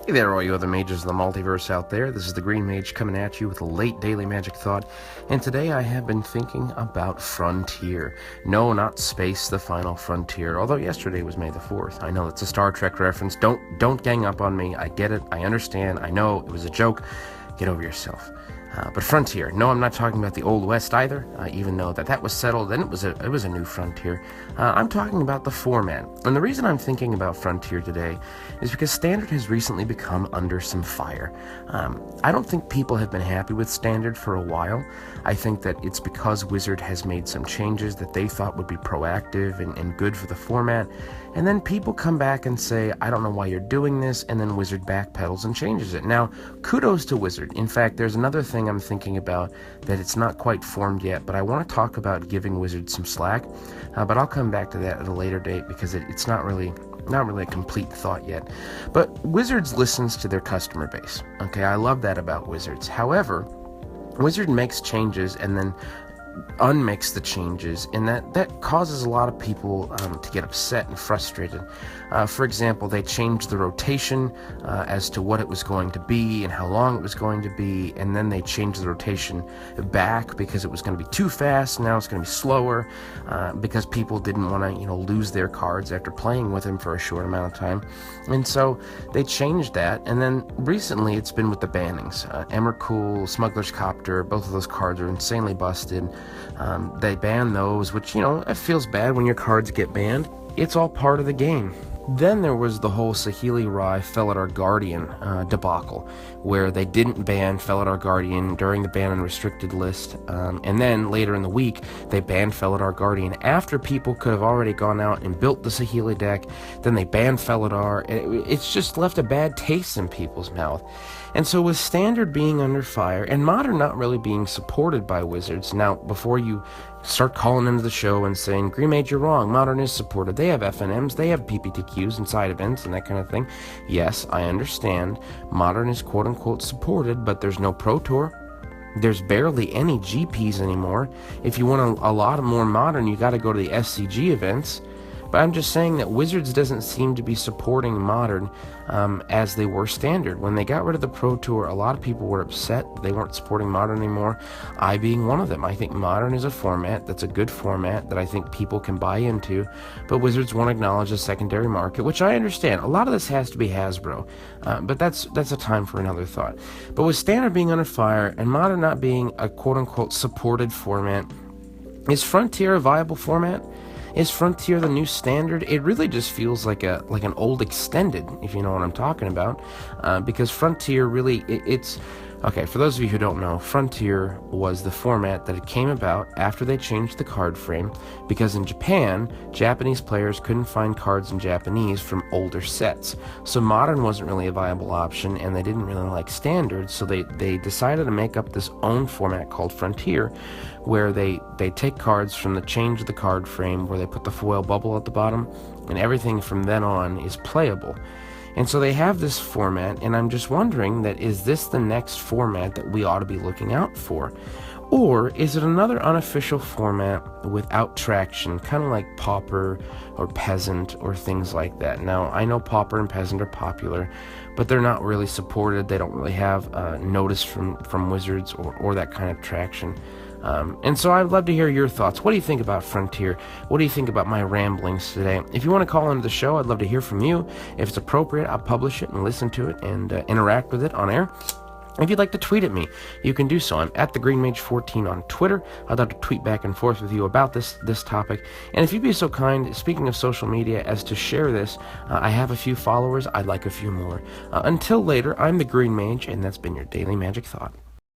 Hey there, all you other mages of the multiverse out there. This is the Green Mage coming at you with a late daily magic thought, and today I have been thinking about Frontier. No, not Space, the Final Frontier, although yesterday was May the 4th. I know it's a Star Trek reference. Don't gang up on me. I get it. I understand. I know it was a joke. Get over yourself. But Frontier, no, I'm not talking about the Old West either, even though that was settled and it was a new frontier. I'm talking about the format. And the reason I'm thinking about Frontier today is because Standard has recently become under some fire. I don't think people have been happy with Standard for a while. I think that it's because Wizard has made some changes that they thought would be proactive and good for the format. And then people come back and say, I don't know why you're doing this, and then Wizard backpedals and changes it. Now, kudos to Wizard. In fact, there's another thing I'm thinking about that it's not quite formed yet, but I want to talk about giving Wizard some slack, but I'll come back to that at a later date because it's not really a complete thought yet. But Wizards listens to their customer base. Okay, I love that about Wizards. However, Wizard makes changes and then unmix the changes, and that causes a lot of people to get upset and frustrated. For example, they changed the rotation as to what it was going to be and how long it was going to be, and then they changed the rotation back because it was going to be too fast. Now it's going to be slower because people didn't want to lose their cards after playing with them for a short amount of time, and so they changed that. And then recently it's been with the bannings. Emrakul, Smuggler's Copter, both of those cards are insanely busted. They ban those, which, it feels bad when your cards get banned. It's all part of the game. Then there was the whole Saheeli Rai Felidar Guardian debacle, where they didn't ban Felidar Guardian during the ban and restricted list, and then later in the week, they banned Felidar Guardian after people could have already gone out and built the Saheeli deck. Then they banned Felidar. It's just left a bad taste in people's mouth. And so with Standard being under fire, and Modern not really being supported by Wizards, now, before you start calling into the show and saying, Green Mage, you're wrong, Modern is supported. They have FNMs, they have PPTQs and side events and that kind of thing. Yes, I understand. Modern is quote-unquote supported, but there's no Pro Tour. There's barely any GPs anymore. If you want a lot more Modern, you got to go to the SCG events. But I'm just saying that Wizards doesn't seem to be supporting Modern as they were Standard. When they got rid of the Pro Tour, a lot of people were upset they weren't supporting Modern anymore, I being one of them. I think Modern is a format that's a good format that I think people can buy into, but Wizards won't acknowledge the secondary market, which I understand. A lot of this has to be Hasbro, but that's a time for another thought. But with Standard being under fire and Modern not being a quote-unquote supported format, is Frontier a viable format? Is Frontier the new Standard? It really just feels like an old extended, if you know what I'm talking about, because Frontier really, it's... Okay, for those of you who don't know, Frontier was the format that it came about after they changed the card frame, because in Japan, Japanese players couldn't find cards in Japanese from older sets. So Modern wasn't really a viable option, and they didn't really like Standard, so they decided to make up this own format called Frontier, where they take cards from the change of the card frame, where they put the foil bubble at the bottom, and everything from then on is playable. And so they have this format, and I'm just wondering that is this the next format that we ought to be looking out for? Or is it another unofficial format without traction, kind of like Pauper or Peasant or things like that? Now, I know Pauper and Peasant are popular, but they're not really supported. They don't really have notice from Wizards or that kind of traction. And so I'd love to hear your thoughts. What do you think about Frontier? What do you think about my ramblings today? If you want to call into the show, I'd love to hear from you. If it's appropriate, I'll publish it and listen to it and interact with it on air. If you'd like to tweet at me, you can do so. I'm at TheGreenMage14 on Twitter. I'd love to tweet back and forth with you about this topic. And if you'd be so kind, speaking of social media, as to share this, I have a few followers. I'd like a few more. Until later, I'm the Green Mage, and that's been your Daily Magic Thought.